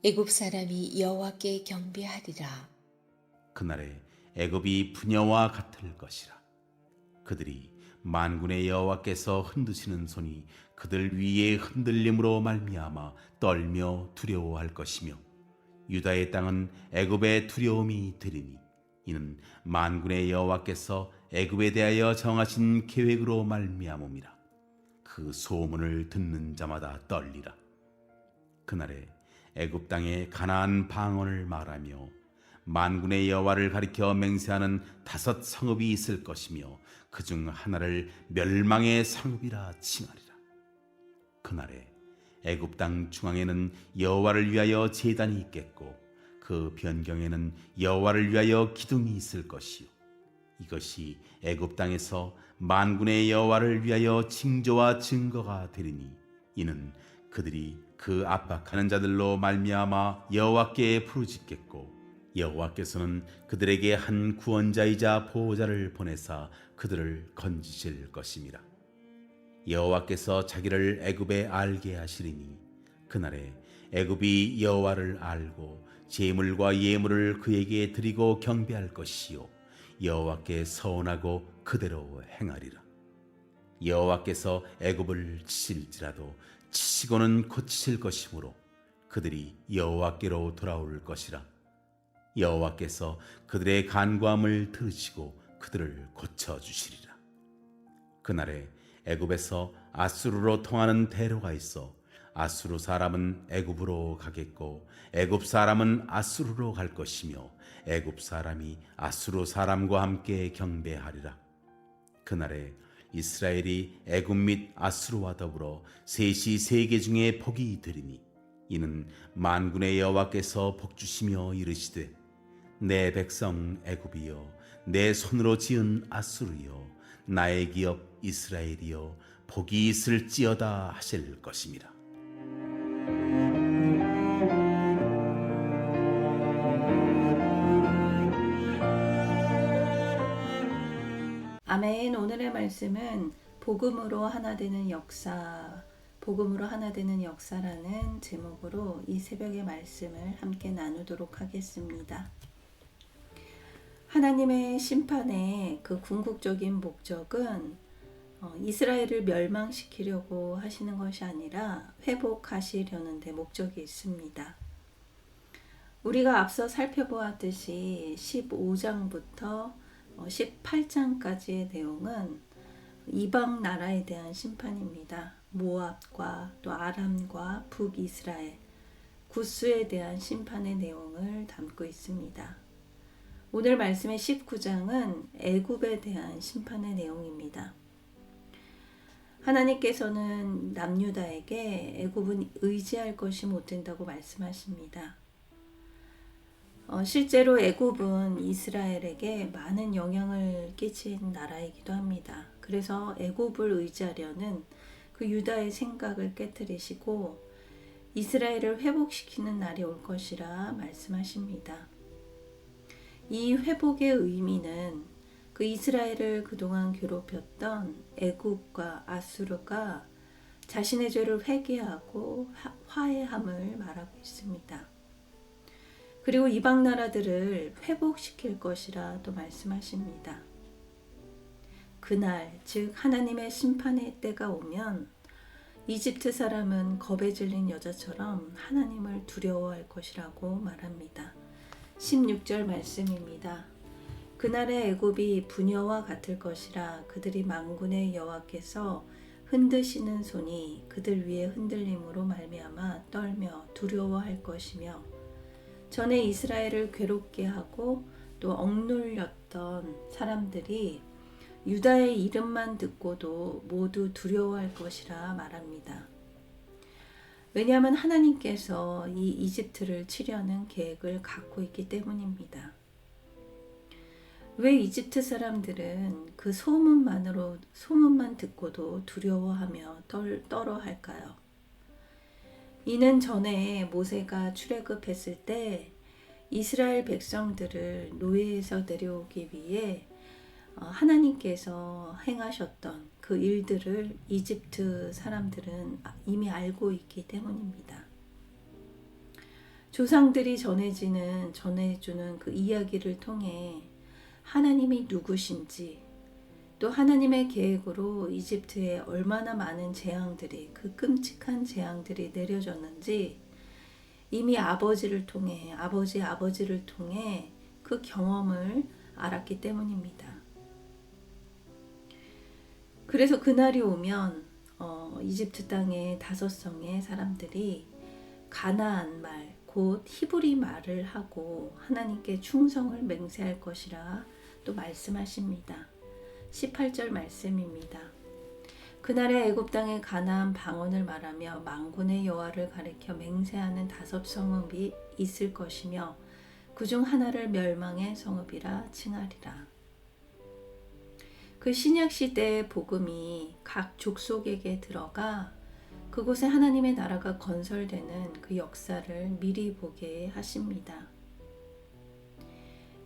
애굽 사람이 여호와께 경배하리라. 그날에 애굽이 부녀와 같을 것이라. 그들이 만군의 여호와께서 흔드시는 손이 그들 위에 흔들림으로 말미암아 떨며 두려워할 것이며, 유다의 땅은 애굽의 두려움이 되리니 이는 만군의 여호와께서 애굽에 대하여 정하신 계획으로 말미암음이라. 그 소문을 듣는 자마다 떨리라. 그날에 애굽 땅에 가나안 방언을 말하며 만군의 여호와를 가리켜 맹세하는 5 성읍이 있을 것이며, 그중 하나를 멸망의 성읍이라 칭하리라. 그날에 애굽 땅 중앙에는 여호와를 위하여 제단이 있겠고, 그 변경에는 여호와를 위하여 기둥이 있을 것이요, 이것이 애굽 땅에서 만군의 여호와를 위하여 징조와 증거가 되리니 이는 그들이 그 압박하는 자들로 말미암아 여호와께 부르짖겠고, 여호와께서는 그들에게 한 구원자이자 보호자를 보내사 그들을 건지실 것임이라. 여호와께서 자기를 애굽에 알게 하시리니 그날에 애굽이 여호와를 알고 제물과 예물을 그에게 드리고 경배할 것이요, 여호와께 서원하고 그대로 행하리라. 여호와께서 애굽을 치실지라도 치시고는 고치실 것이므로 그들이 여호와께로 돌아올 것이라. 여호와께서 그들의 간구함을 들으시고 그들을 고쳐주시리라. 그날에 애굽에서 아수르로 통하는 대로가 있어 아수르 사람은 애굽으로 가겠고, 애굽 사람은 아수르로 갈 것이며, 애굽 사람이 아수르 사람과 함께 경배하리라. 그날에 이스라엘이 애굽 및 아수르와 더불어 셋이 세계 중에 복이 되리니 이는 만군의 여호와께서 복주시며 이르시되, 내 백성 애굽이여, 내 손으로 지은 아수르여, 나의 기업 이스라엘이여, 복이 있을지어다 하실 것임이라. 아멘. 오늘의 말씀은 복음으로 하나 되는 역사, 복음으로 하나 되는 역사라는 제목으로 이 새벽의 말씀을 함께 나누도록 하겠습니다. 하나님의 심판의 그 궁극적인 목적은 이스라엘을 멸망시키려고 하시는 것이 아니라 회복하시려는 데 목적이 있습니다. 우리가 앞서 살펴보았듯이 15장부터 18장까지의 내용은 이방 나라에 대한 심판입니다. 모압과 또 아람과 북이스라엘, 구스에 대한 심판의 내용을 담고 있습니다. 오늘 말씀의 19장은 애굽에 대한 심판의 내용입니다. 하나님께서는 남유다에게 애굽은 의지할 것이 못 된다고 말씀하십니다. 실제로 애굽은 이스라엘에게 많은 영향을 끼친 나라이기도 합니다. 그래서 애굽을 의지하려는 그 유다의 생각을 깨뜨리시고 이스라엘을 회복시키는 날이 올 것이라 말씀하십니다. 이 회복의 의미는 그 이스라엘을 그동안 괴롭혔던 애굽과 아수르가 자신의 죄를 회개하고 화해함을 말하고 있습니다. 그리고 이방 나라들을 회복시킬 것이라 또 말씀하십니다. 그날, 즉 하나님의 심판의 때가 오면 이집트 사람은 겁에 질린 여자처럼 하나님을 두려워할 것이라고 말합니다. 16절 말씀입니다. 그날의 애굽이 부녀와 같을 것이라. 그들이 만군의 여호와께서 흔드시는 손이 그들 위에 흔들림으로 말미암아 떨며 두려워할 것이며, 전에 이스라엘을 괴롭게 하고 또 억눌렸던 사람들이 유다의 이름만 듣고도 모두 두려워할 것이라 말합니다. 왜냐하면 하나님께서 이 이집트를 치려는 계획을 갖고 있기 때문입니다. 왜 이집트 사람들은 그 소문만 듣고도 두려워하며 떨어할까요? 이는 전에 모세가 출애굽했을 때 이스라엘 백성들을 노예에서 내려오기 위해 하나님께서 행하셨던 그 일들을 이집트 사람들은 이미 알고 있기 때문입니다. 조상들이 전해주는 그 이야기를 통해 하나님이 누구신지, 또 하나님의 계획으로 이집트에 얼마나 많은 재앙들이, 그 끔찍한 재앙들이 내려졌는지 이미 아버지의 아버지를 통해 그 경험을 알았기 때문입니다. 그래서 그날이 오면 이집트 땅의 5성의 사람들이 가나안 말, 곧 히브리 말을 하고 하나님께 충성을 맹세할 것이라 또 말씀하십니다. 18절 말씀입니다. 그날에 애굽 땅의 가나안 방언을 말하며 만군의 여호와를 가리켜 맹세하는 5성읍이 있을 것이며 그중 하나를 멸망의 성읍이라 칭하리라. 그 신약 시대의 복음이 각 족속에게 들어가 그곳에 하나님의 나라가 건설되는 그 역사를 미리 보게 하십니다.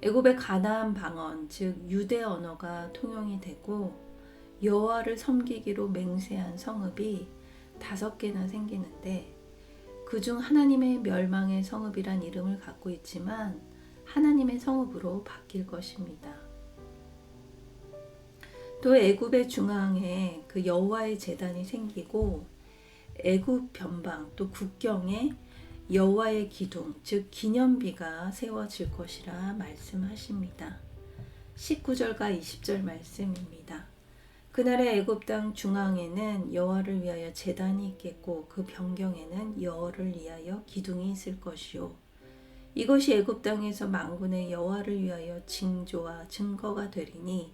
애굽의 가나안 방언, 즉 유대 언어가 통용이 되고 여호와를 섬기기로 맹세한 성읍이 5개나 생기는데 그중 하나님의 멸망의 성읍이란 이름을 갖고 있지만 하나님의 성읍으로 바뀔 것입니다. 또 애굽의 중앙에 그 여호와의 제단이 생기고 애굽 변방 또 국경에 여호와의 기둥 즉 기념비가 세워질 것이라 말씀하십니다. 19절과 20절 말씀입니다. 그날의 애굽 땅 중앙에는 여호와를 위하여 제단이 있겠고 그 변경에는 여호와를 위하여 기둥이 있을 것이요 이것이 애굽 땅에서 만군의 여호와를 위하여 징조와 증거가 되리니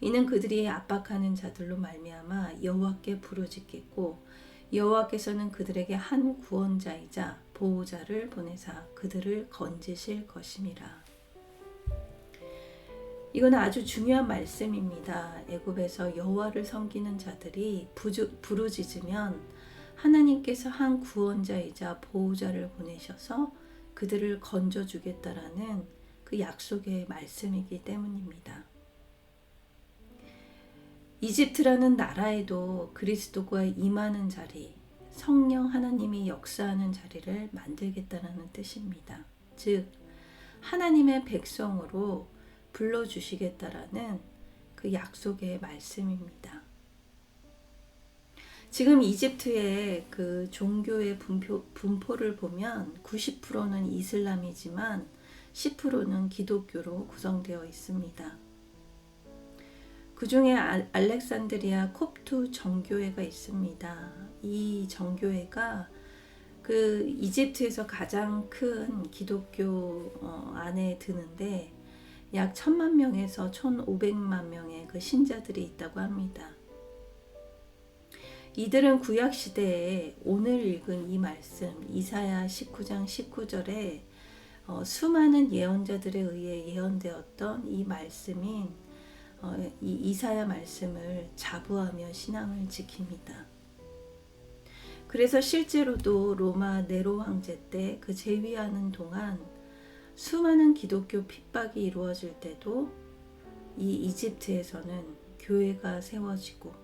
이는 그들이 압박하는 자들로 말미암아 여호와께 부르짖겠고 여호와께서는 그들에게 한 구원자이자 보호자를 보내사 그들을 건지실 것임이라. 이건 아주 중요한 말씀입니다. 애굽에서 여호와를 섬기는 자들이 부르짖으면 하나님께서 한 구원자이자 보호자를 보내셔서 그들을 건져주겠다라는 그 약속의 말씀이기 때문입니다. 이집트라는 나라에도 그리스도가 임하는 자리, 성령 하나님이 역사하는 자리를 만들겠다는 뜻입니다. 즉 하나님의 백성으로 불러주시겠다라는 그 약속의 말씀입니다. 지금 이집트의 그 종교의 분포를 보면 90%는 이슬람이지만 10%는 기독교로 구성되어 있습니다. 그 중에 알렉산드리아 콥트 정교회가 있습니다. 이 정교회가 그 이집트에서 가장 큰 기독교 안에 드는데 약 1000만 명에서 1500만 명의 그 신자들이 있다고 합니다. 이들은 구약 시대에 오늘 읽은 이 말씀 이사야 19장 19절에 수많은 예언자들에 의해 예언되었던 이 말씀인 이 이사야 말씀을 자부하며 신앙을 지킵니다. 그래서 실제로도 로마 네로 황제 때 그 재위하는 동안 수많은 기독교 핍박이 이루어질 때도 이 이집트에서는 교회가 세워지고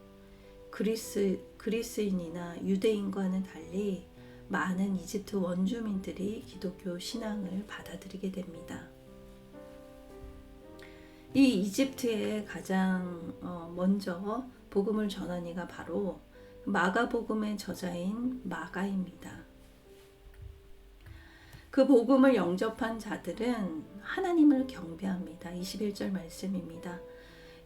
그리스인이나 유대인과는 달리 많은 이집트 원주민들이 기독교 신앙을 받아들이게 됩니다. 이 이집트에 가장 먼저 복음을 전한 이가 바로 마가복음의 저자인 마가입니다. 그 복음을 영접한 자들은 하나님을 경배합니다. 21절 말씀입니다.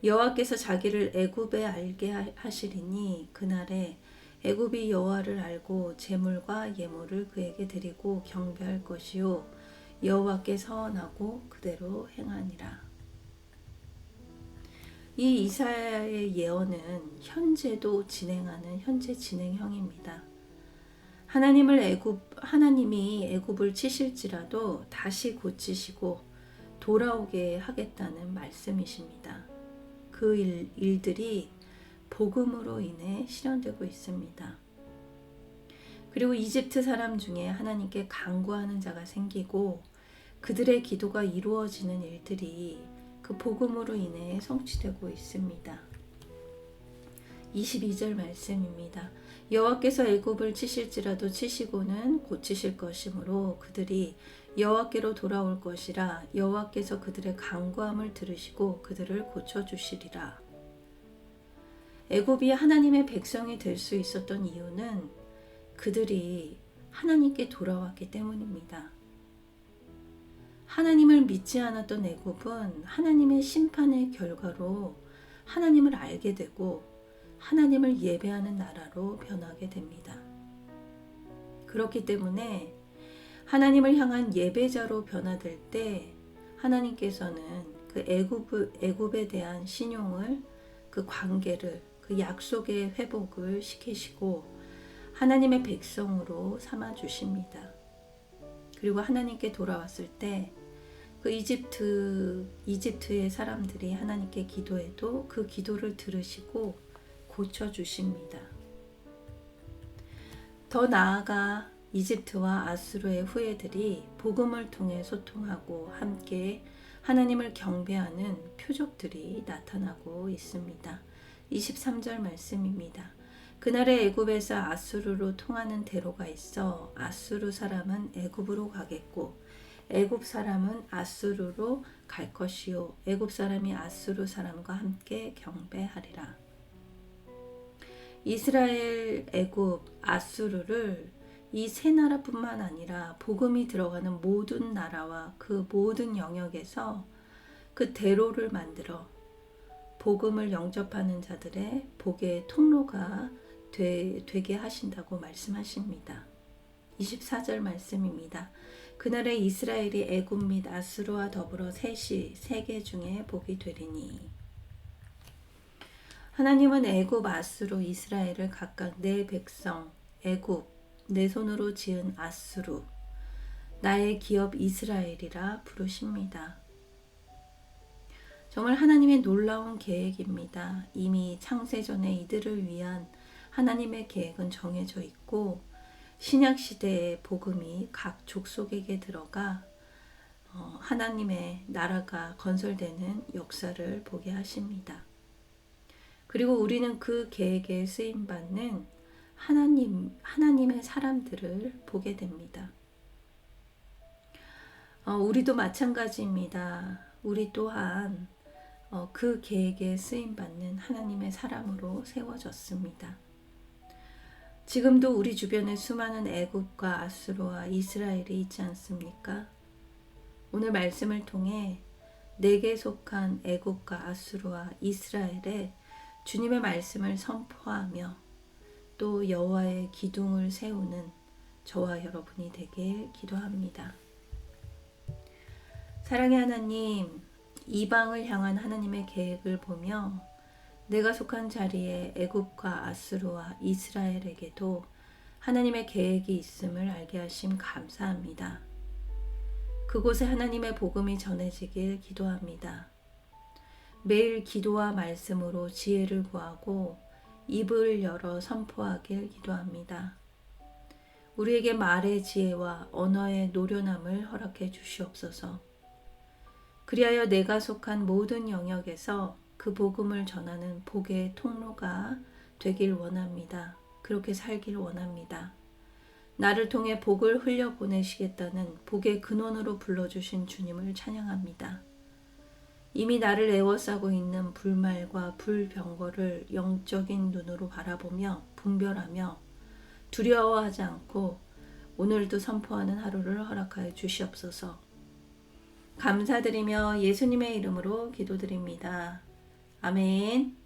여호와께서 자기를 애굽에 알게 하시리니 그날에 애굽이 여호와를 알고 제물과 예물을 그에게 드리고 경배할 것이요 여호와께 서원하고 그대로 행하니라. 이 이사야의 예언은 현재도 진행하는 현재 진행형입니다. 하나님이 애굽을 치실지라도 다시 고치시고 돌아오게 하겠다는 말씀이십니다. 그 일들이 복음으로 인해 실현되고 있습니다. 그리고 이집트 사람 중에 하나님께 간구하는 자가 생기고 그들의 기도가 이루어지는 일들이 그 복음으로 인해 성취되고 있습니다. 22절 말씀입니다. 여호와께서 애굽을 치실지라도 치시고는 고치실 것이므로 그들이 여호와께로 돌아올 것이라. 여호와께서 그들의 간구함을 들으시고 그들을 고쳐주시리라. 애굽이 하나님의 백성이 될 수 있었던 이유는 그들이 하나님께 돌아왔기 때문입니다. 하나님을 믿지 않았던 애굽은 하나님의 심판의 결과로 하나님을 알게 되고 하나님을 예배하는 나라로 변하게 됩니다. 그렇기 때문에 하나님을 향한 예배자로 변화될 때 하나님께서는 그 애굽에 대한 신용을, 그 관계를, 그 약속의 회복을 시키시고 하나님의 백성으로 삼아 주십니다. 그리고 하나님께 돌아왔을 때 그 이집트의 사람들이 하나님께 기도해도 그 기도를 들으시고 고쳐 주십니다. 더 나아가 이집트와 아수르의 후예들이 복음을 통해 소통하고 함께 하나님을 경배하는 표적들이 나타나고 있습니다. 23절 말씀입니다. 그날에 애굽에서 아수르로 통하는 대로가 있어 아수르 사람은 애굽으로 가겠고 애굽 사람은 아수르로 갈 것이요 애굽 사람이 아수르 사람과 함께 경배하리라. 이스라엘, 애굽, 아수르를 이 세 나라뿐만 아니라 복음이 들어가는 모든 나라와 그 모든 영역에서 그 대로를 만들어 복음을 영접하는 자들의 복의 통로가 되게 하신다고 말씀하십니다. 24절 말씀입니다. 그날에 이스라엘이 애굽 및 아수르와 더불어 셋이 세계 중에 복이 되리니. 하나님은 애굽, 아수르, 이스라엘을 각각 내 백성, 애굽, 내 손으로 지은 아수르, 나의 기업 이스라엘이라 부르십니다. 정말 하나님의 놀라운 계획입니다. 이미 창세전에 이들을 위한 하나님의 계획은 정해져 있고 신약시대의 복음이 각 족속에게 들어가 하나님의 나라가 건설되는 역사를 보게 하십니다. 그리고 우리는 그 계획에 쓰임받는 하나님의 사람들을 보게 됩니다. 우리도 마찬가지입니다. 우리 또한 그 계획에 쓰임받는 하나님의 사람으로 세워졌습니다. 지금도 우리 주변에 수많은 애굽과 아수르와 이스라엘이 있지 않습니까? 오늘 말씀을 통해 내게 속한 애굽과 아수르와 이스라엘에 주님의 말씀을 선포하며 또 여호와의 기둥을 세우는 저와 여러분이 되길 기도합니다. 사랑의 하나님, 이방을 향한 하나님의 계획을 보며 내가 속한 자리에 애굽과 아수르와 이스라엘에게도 하나님의 계획이 있음을 알게 하심 감사합니다. 그곳에 하나님의 복음이 전해지길 기도합니다. 매일 기도와 말씀으로 지혜를 구하고 입을 열어 선포하길 기도합니다. 우리에게 말의 지혜와 언어의 노련함을 허락해 주시옵소서. 그리하여 내가 속한 모든 영역에서 그 복음을 전하는 복의 통로가 되길 원합니다. 그렇게 살길 원합니다. 나를 통해 복을 흘려보내시겠다는 복의 근원으로 불러주신 주님을 찬양합니다. 이미 나를 에워싸고 있는 불말과 불병거를 영적인 눈으로 바라보며 분별하며 두려워하지 않고 오늘도 선포하는 하루를 허락하여 주시옵소서. 감사드리며 예수님의 이름으로 기도드립니다. 아멘.